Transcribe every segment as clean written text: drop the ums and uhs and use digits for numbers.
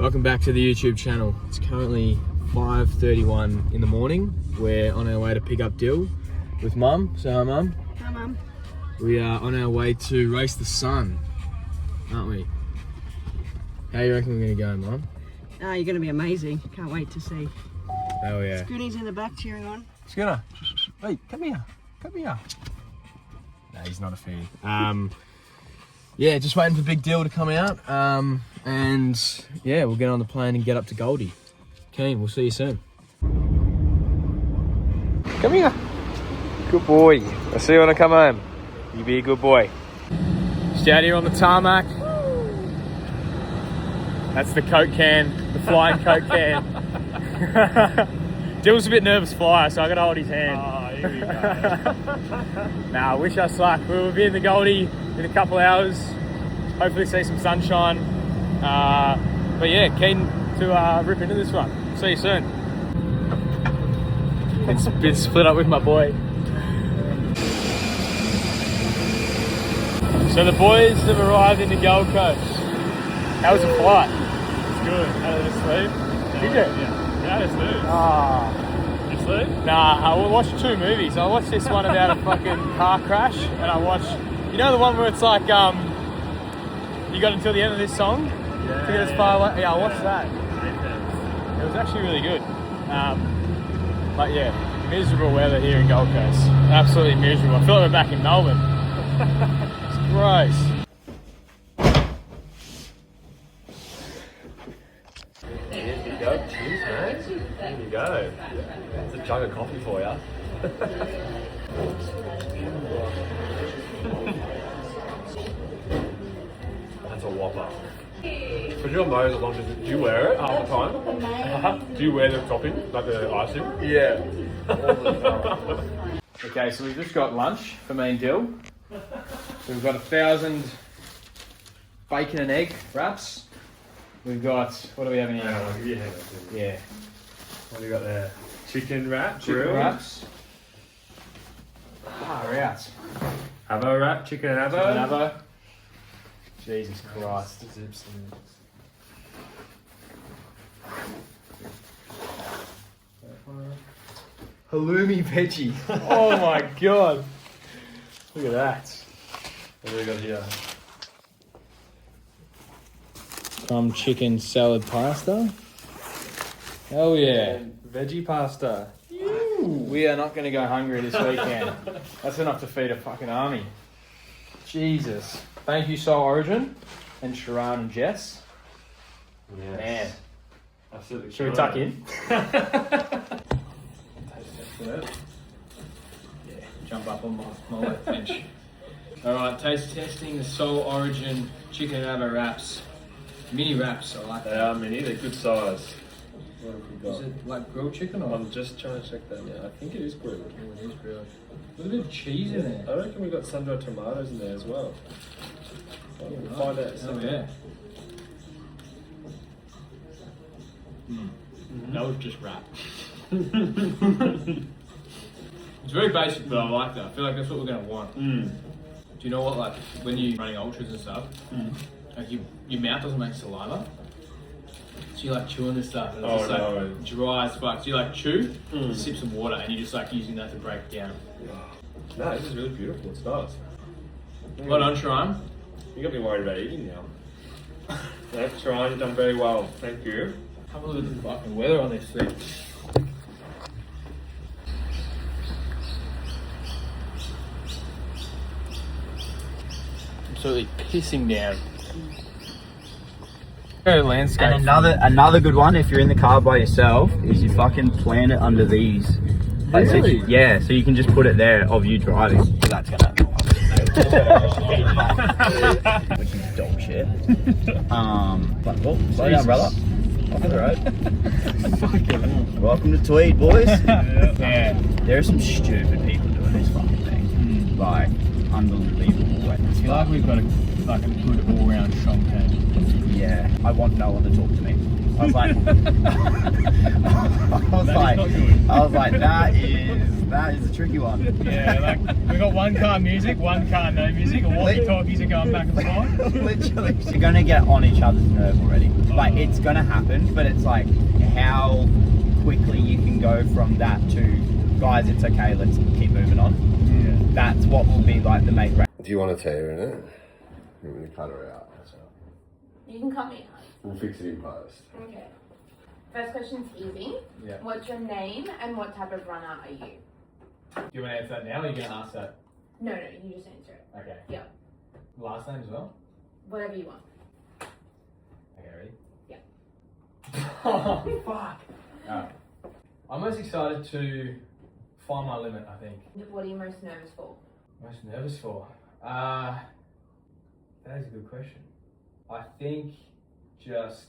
Welcome back to the YouTube channel. It's currently 5:31 in the morning. We're on our way to pick up Dill with Mum. Say hi, Mum. Hi, Mum. We are on our way to race the sun, aren't we? How you reckon we're going to go, Mum? Oh, you're going to be amazing. Can't wait to see. Oh yeah. Scooty's in the back cheering on. Scooter, wait, come here. Come here. No, he's not a fan. Yeah, just waiting for Big Dill to come out. And yeah, we'll get on the plane and get up to Goldie. Keen, we'll see you soon. Come here. Good boy. I'll see you when I come home. You be a good boy. Just out here on the tarmac. That's the Coke can, the flying Coke can. Dill's a bit nervous flyer, so I gotta hold his hand. Oh, here we go. Nah, wish us luck. We'll be in the Goldie in a couple hours. Hopefully see some sunshine. But yeah, keen to rip into this one. See you soon. It's been split up with my boy. So the boys have arrived in the Gold Coast. How was the flight? It's good. How did it sleep? Did you? Yeah. How did it sleep? You sleep? Nah, I watched two movies. I watched this one about a fucking car crash, and I watched, you know, the one where it's like, you got until the end of this song to get as far away. Yeah, I watched that. It was actually really good. But yeah, miserable weather here in Gold Coast. Absolutely miserable. I feel like we're back in Melbourne. It's gross. Here you go. Cheers, mate. Here you go. It's a jug of coffee for you. That's a whopper. Put your nose as long as do you wear it half the time? Do you wear the topping, like the icing? Yeah. All the time. Okay, so we've just got lunch for me and Dill. So we've got 1,000 bacon and egg wraps. We've got, what do we have in here? I'll give you a hand. Yeah. What do you got there? Chicken wrap, Chicken grilled. wraps. Far out. Avo wrap, chicken avo. Chicken avo. Jesus Christ. Zips and... Halloumi veggie. Oh my god. Look at that. What do we got here? Some chicken salad pasta. Hell yeah. And veggie pasta. We are not going to go hungry this weekend. That's enough to feed a fucking army. Jesus. Thank you, Soul Origin and Sharon and Jess. Yes. Man. Absolutely. Should we tuck in? Yeah, jump up on my left bench. Alright, taste testing the Soul Origin chicken and avo wraps. Mini wraps, I like They that. are mini, they're good size. What have we got? Is it like grilled chicken or? I'm just trying to check that now. I think it is grilled. Oh, it is grilled. There's a bit of cheese in there. I reckon we got sun-dried tomatoes in there as well. So we'll find out. Oh yeah. That was just wrap. It's very basic, but I like that. I feel like that's what we're gonna want. Do you know what, like, when you're running ultras and stuff, like your mouth doesn't make saliva, so you like chewing this stuff, and it's just like dry as fuck. So you like chew, sip some water, and you're just like using that to break down. No, this is really beautiful. It's nice. Well done, Sharon. You got me worried about eating now. That's right. You've done very well. Thank you. Have a look at the fucking weather on this thing. Absolutely pissing down. Landscape. And another good one, if you're in the car by yourself, is you fucking plan it under these. Like, Really? so you can just put it there of you driving. So that's gonna. Which is dog shit. But slow down, brother. Off the road. Welcome to Tweed, boys. Yeah. There are some stupid people doing this fucking thing. Like, unbelievable. I feel like we've got a fucking good all-round strong team. Yeah, I want no one to talk to me. I I was like, that is a tricky one. Yeah, like we got one car music, one car no music, and walkie-talkies are going back and forth. Literally, you're gonna get on each other's nerve already. Like it's gonna happen, but it's like how quickly you can go from that to guys, it's okay, let's keep moving on. Yeah. That's what will be like the make break. Do you want to tear in it? You want me to cut her out? You can cut me out. We'll fix it in post. Okay. First question's easy. Yeah. What's your name and what type of runner are you? Do you want to answer that now or are you going to ask that? No, you just answer it. Okay. Yeah. Last name as well? Whatever you want. Okay, ready? Yeah. Oh, fuck. I'm most excited to find my limit, I think. What are you most nervous for? Most nervous for? That is a good question. I think just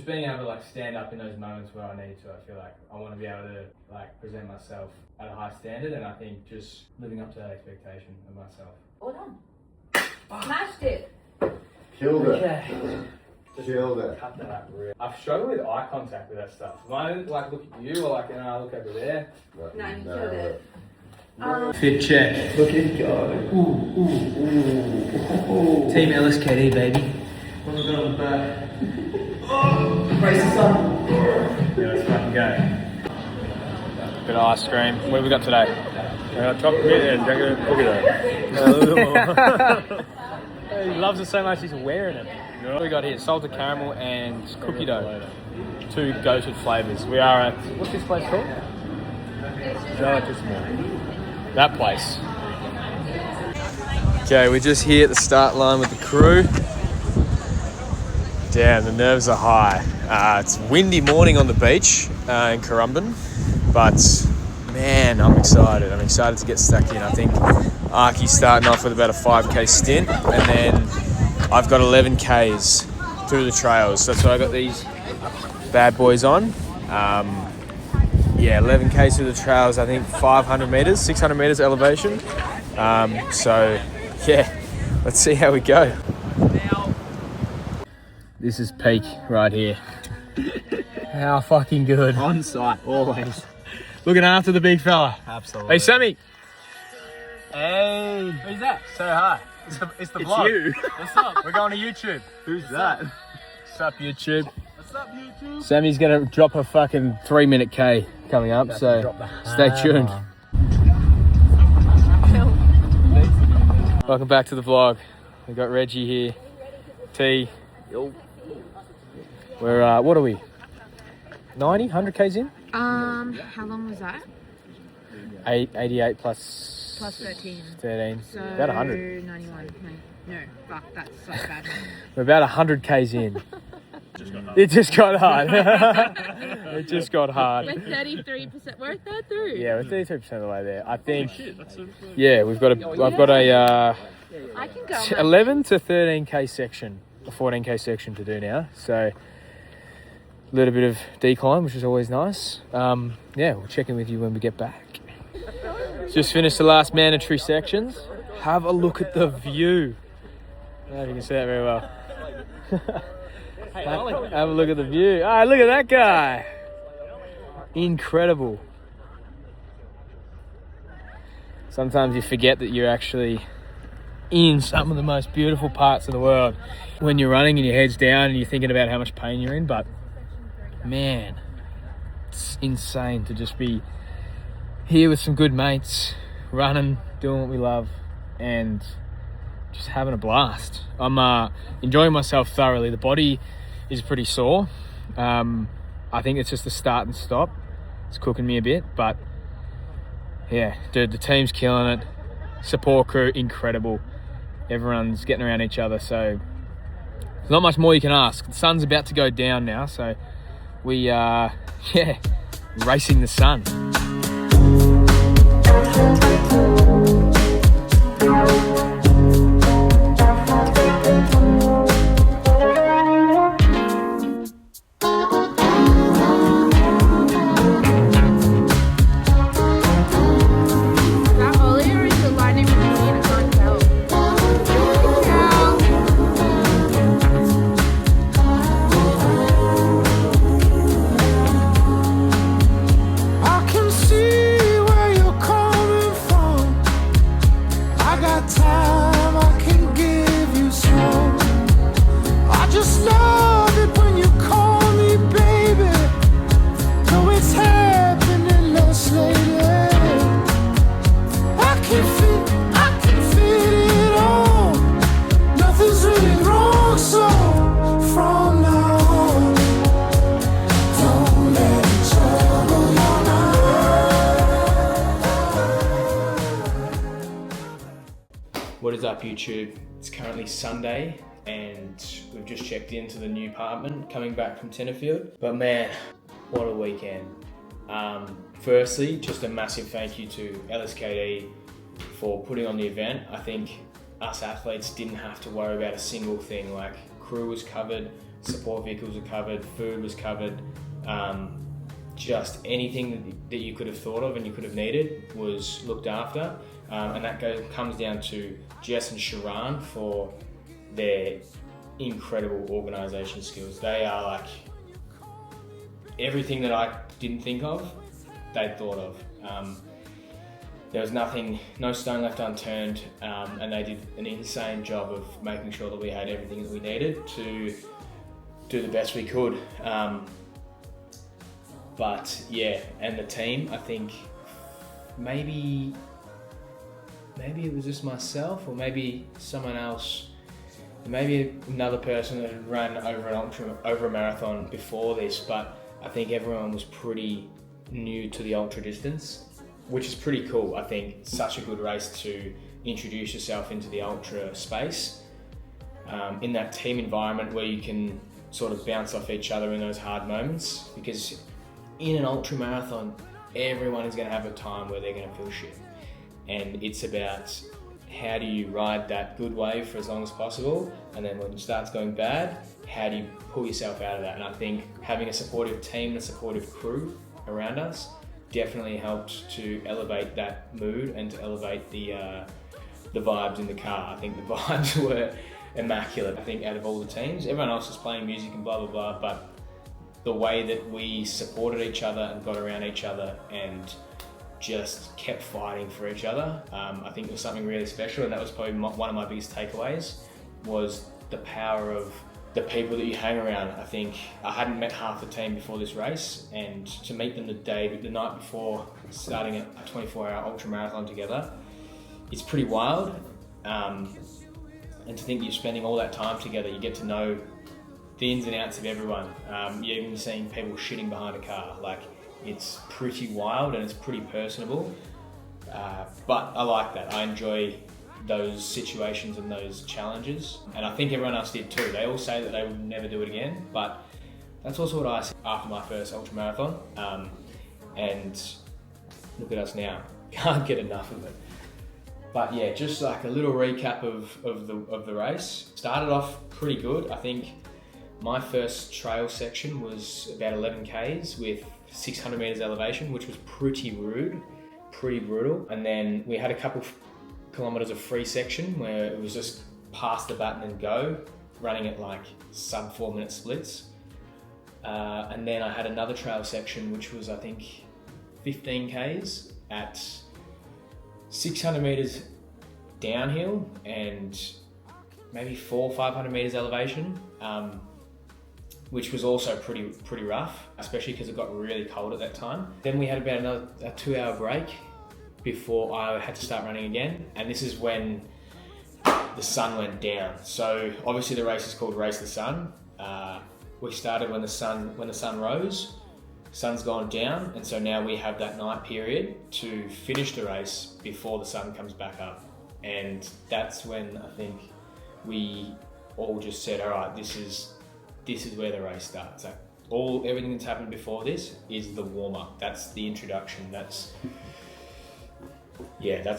being able to like stand up in those moments where I need to. I feel like I want to be able to like present myself at a high standard, and I think just living up to that expectation of myself. All done. Smashed it. Killed it. Okay. Killed it. Cut that up real. I've struggled with eye contact with that stuff. If I didn't like look at you or like I look over there. No, you killed it. Fit check. Look at it go. Ooh. Team LSKD, baby. What have we got on the back? Brace the sun. Yeah, let's fucking go. Bit of ice cream. What have we got today? We got chocolate and cookie dough. He loves it so much he's wearing it. What we got here? Salted caramel and cookie dough. 2 go-to flavours. We are at, what's this place called? That place. Okay, we're just here at the start line with the crew. Damn, the nerves are high. It's a windy morning on the beach in Currumbin, but man, I'm excited. I'm excited to get stuck in. I think Arky's starting off with about a 5k stint, and then I've got 11 k's through the trails. That's why I got these bad boys on. 11 k's through the trails. I think 500 meters, 600 meters elevation. So yeah, let's see how we go. This is peak right here. How fucking good. On site, always. Looking after the big fella. Absolutely. Hey, Sammy. Hey. Who's that? Say hi. It's the vlog. You. What's up? We're going to YouTube. Who's that? What's up, YouTube? What's up, YouTube? Sammy's going to drop a fucking 3-minute K coming up, so stay tuned. Welcome back to the vlog. We've got Reggie here. T. Yo. We're, what are we? 90, 100 Ks in? How long was that? 88 plus 13. 13. So About 100. 91. No, fuck, that's like bad. We're about 100 Ks in. It just got hard. It just got hard. We're 33%. We're a third through. Yeah, we're 33% of the way there. I think. Yeah, I've got a I can go. 11 to 13k section, a 14k section to do now. So a little bit of decline, which is always nice. Yeah, we'll check in with you when we get back. Just finished the last mandatory sections. Have a look at the view. I don't know if you can see that very well. Have a look at the view. Ah, look at that guy. Incredible. Sometimes you forget that you're actually in some of the most beautiful parts of the world when you're running and your head's down and you're thinking about how much pain you're in. But man, it's insane to just be here with some good mates, running, doing what we love, and just having a blast. I'm enjoying myself thoroughly. The body is pretty sore. I think it's just the start and stop. It's cooking me a bit, but yeah, dude, the team's killing it. Support crew, incredible. Everyone's getting around each other, so there's not much more you can ask. The sun's about to go down now, so we racing the sun. up YouTube? It's currently Sunday and we've just checked into the new apartment coming back from Tenterfield. But man, what a weekend. Firstly, just a massive thank you to LSKD for putting on the event. I think us athletes didn't have to worry about a single thing. Like, crew was covered, support vehicles were covered, food was covered. Just anything that you could have thought of and you could have needed was looked after. And that comes down to Jess and Sharon for their incredible organisation skills. They are like everything that I didn't think of, they thought of. There was no stone left unturned, and they did an insane job of making sure that we had everything that we needed to do the best we could. But yeah, and the team, I think maybe it was just myself, or maybe someone else, maybe another person that had run over a marathon before this, but I think everyone was pretty new to the ultra distance, which is pretty cool. I think such a good race to introduce yourself into the ultra space, in that team environment where you can sort of bounce off each other in those hard moments, because in an ultra marathon, everyone is going to have a time where they're going to feel shit. And it's about how do you ride that good wave for as long as possible, and then when it starts going bad, how do you pull yourself out of that? And I think having a supportive team and a supportive crew around us definitely helped to elevate that mood and to elevate the vibes in the car. I think the vibes were immaculate. I think out of all the teams, everyone else was playing music and blah, blah, blah, but the way that we supported each other and got around each other and just kept fighting for each other, I think it was something really special. And that was probably one of my biggest takeaways, was the power of the people that you hang around. I think I hadn't met half the team before this race, and to meet them the night before starting a 24-hour ultra marathon together, it's pretty wild. And to think you're spending all that time together, you get to know the ins and outs of everyone. You're even seeing people shitting behind a car. Like, it's pretty wild and it's pretty personable. But I like that. I enjoy those situations and those challenges. And I think everyone else did too. They all say that they would never do it again, but that's also what I said after my first ultra marathon. And look at us now. Can't get enough of it. But yeah, just like a little recap of the race. Started off pretty good. I think my first trail section was about 11 Ks with 600 meters elevation, which was pretty rude, pretty brutal. And then we had a couple kilometers of free section where it was just pass the baton and go, running at like sub 4-minute splits. And then I had another trail section, which was I think 15 Ks at 600 meters downhill and maybe 400-500 meters elevation, which was also pretty rough, especially because it got really cold at that time. Then we had about a 2-hour break before I had to start running again, and this is when the sun went down. So obviously the race is called Race the Sun. We started when the sun rose. Sun's gone down, and so now we have that night period to finish the race before the sun comes back up. And that's when I think we all just said, all right, this is where the race starts. Like, everything that's happened before this is the warm-up. That's the introduction. That's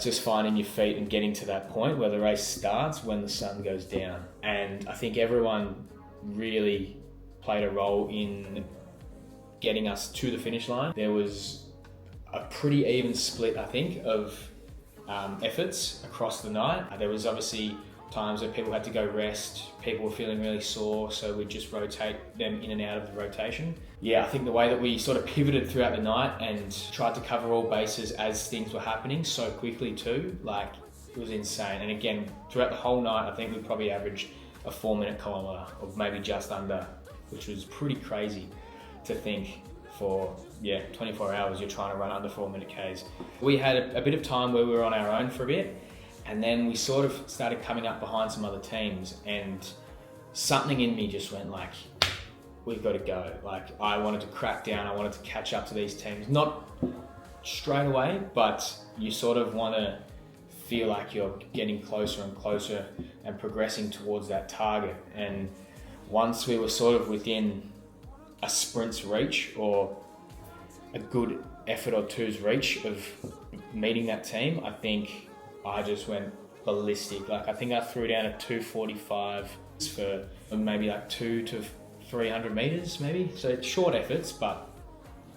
just finding your feet and getting to that point where the race starts when the sun goes down. And I think everyone really played a role in getting us to the finish line. There was a pretty even split, I think, of efforts across the night. There was obviously times where people had to go rest, people were feeling really sore, so we'd just rotate them in and out of the rotation. Yeah, I think the way that we sort of pivoted throughout the night and tried to cover all bases as things were happening so quickly too, like, it was insane. And again, throughout the whole night, I think we probably averaged a 4-minute kilometre, or maybe just under, which was pretty crazy to think. For 24 hours you're trying to run under 4-minute Ks. We had a bit of time where we were on our own for a bit, and then we sort of started coming up behind some other teams, and something in me just went like, we've got to go. Like, I wanted to crack down, I wanted to catch up to these teams. Not straight away, but you sort of want to feel like you're getting closer and closer and progressing towards that target. And once we were sort of within a sprint's reach or a good effort or two's reach of meeting that team, I think I just went ballistic. Like, I think I threw down a 2:45 for maybe like 200 to 300 meters maybe. So short efforts, but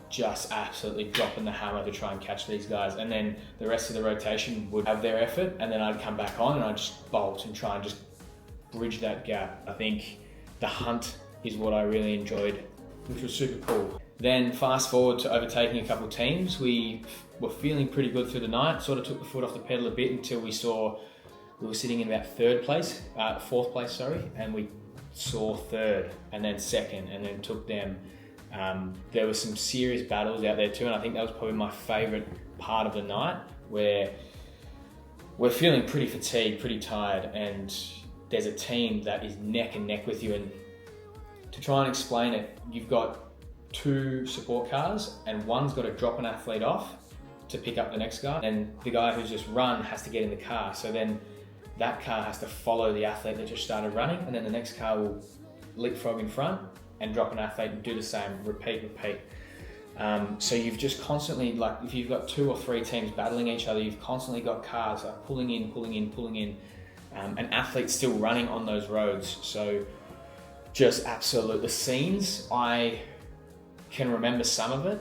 just absolutely dropping the hammer to try and catch these guys. And then the rest of the rotation would have their effort, and then I'd come back on and I'd just bolt and try and just bridge that gap. I think the hunt is what I really enjoyed, which was super cool. Then fast forward to overtaking a couple teams. We were feeling pretty good through the night, sort of took the foot off the pedal a bit until we were sitting in about fourth place, sorry, and we saw third and then second and then took them. There were some serious battles out there too, and I think that was probably my favourite part of the night, where we're feeling pretty fatigued, pretty tired, and there's a team that is neck and neck with you. And to try and explain it, you've got 2 support cars and one's got to drop an athlete off to pick up the next guy, and the guy who's just run has to get in the car. So then that car has to follow the athlete that just started running, and then the next car will leapfrog in front and drop an athlete and do the same, repeat. So you've just constantly, like, if you've got 2 or 3 teams battling each other, you've constantly got cars like pulling in, and athletes still running on those roads. So just absolute, the scenes, I can remember some of it,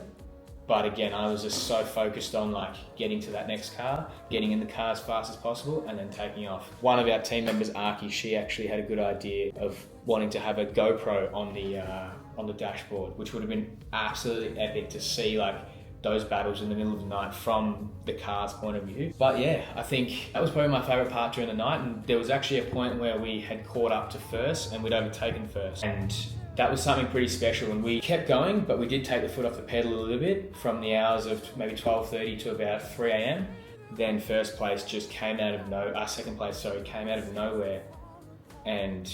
but again, I was just so focused on like getting to that next car, getting in the car as fast as possible, and then taking off. One of our team members, Arky, she actually had a good idea of wanting to have a GoPro on the dashboard, which would have been absolutely epic to see like those battles in the middle of the night from the car's point of view. But yeah, I think that was probably my favourite part during the night, and there was actually a point where we had caught up to first and we'd overtaken first. And that was something pretty special, and we kept going, but we did take the foot off the pedal a little bit from the hours of maybe 12:30 to about 3 a.m. Then first place just came out of second place, came out of nowhere and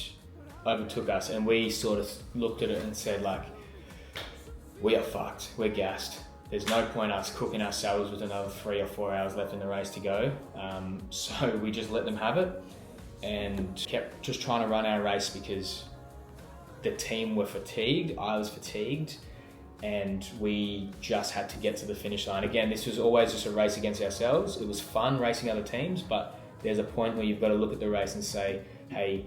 overtook us, and we sort of looked at it and said like, we are fucked, we're gassed. There's no point us cooking ourselves with another 3 or 4 hours left in the race to go. So we just let them have it and kept just trying to run our race, because the team were fatigued, I was fatigued, and we just had to get to the finish line. Again, this was always just a race against ourselves. It was fun racing other teams, but there's a point where you've got to look at the race and say, hey,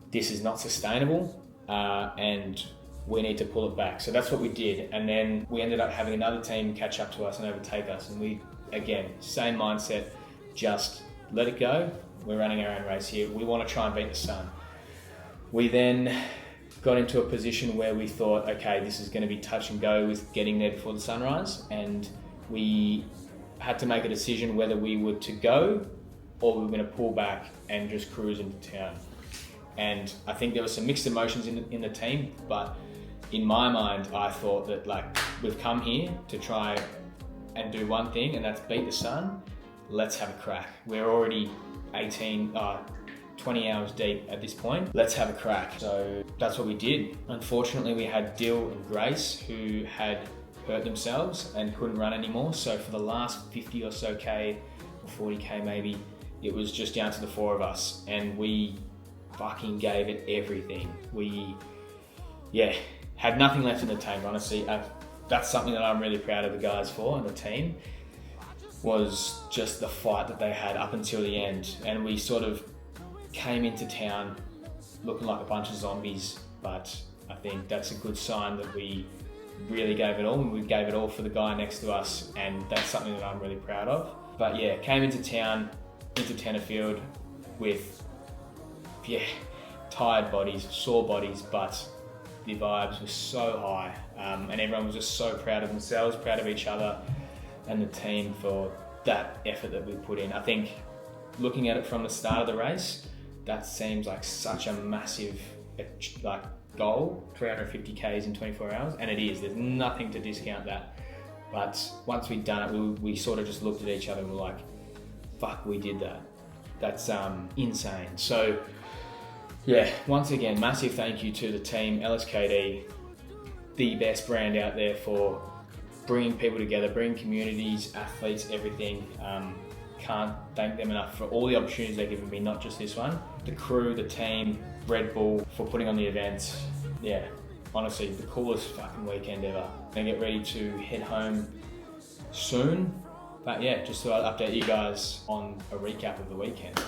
this is not sustainable, and we need to pull it back. So that's what we did. And then we ended up having another team catch up to us and overtake us. And we, again, same mindset, just let it go. We're running our own race here. We want to try and beat the sun. We then got into a position where we thought, okay, this is going to be touch and go with getting there before the sunrise, and we had to make a decision whether we were to go or we were going to pull back and just cruise into town. And I think there were some mixed emotions in the team, but in my mind, I thought that like, we've come here to try and do one thing, and that's beat the sun. Let's have a crack. We're already 20 hours deep at this point. Let's have a crack. So that's what we did. Unfortunately, we had Dill and Grace who had hurt themselves and couldn't run anymore. So for the last 50 or so K, or 40K maybe, it was just down to the 4 of us, and we fucking gave it everything. We, had nothing left in the tank, honestly. That's something that I'm really proud of the guys for, and the team, was just the fight that they had up until the end. And we sort of came into town looking like a bunch of zombies, but I think that's a good sign that we really gave it all, and we gave it all for the guy next to us, and that's something that I'm really proud of. But yeah, came into town, into Tenterfield with, tired bodies, sore bodies, but the vibes were so high, and everyone was just so proud of themselves, proud of each other and the team for that effort that we put in. I think looking at it from the start of the race, that seems like such a massive goal, 350 Ks in 24 hours, and it is. There's nothing to discount that. But once we'd done it, we sort of just looked at each other and were like, fuck, we did that. That's insane. So yeah, once again, massive thank you to the team, LSKD, the best brand out there for bringing people together, bringing communities, athletes, everything. can't thank them enough for all the opportunities they've given me, not just this one. The crew, the team, Red Bull for putting on the events. Yeah, honestly, the coolest fucking weekend ever. Gonna get ready to head home soon. But yeah, just thought I'd update you guys on a recap of the weekend.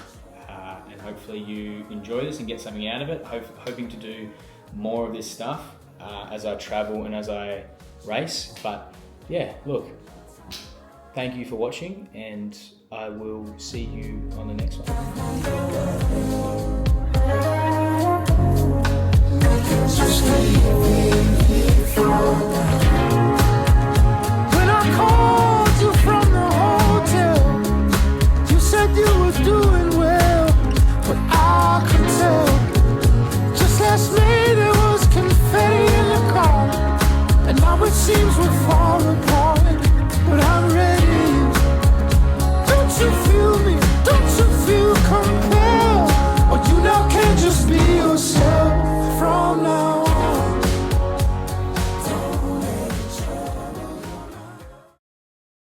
And hopefully you enjoy this and get something out of it. Hoping to do more of this stuff as I travel and as I race. But yeah, look, thank you for watching, and I will see you on the next one.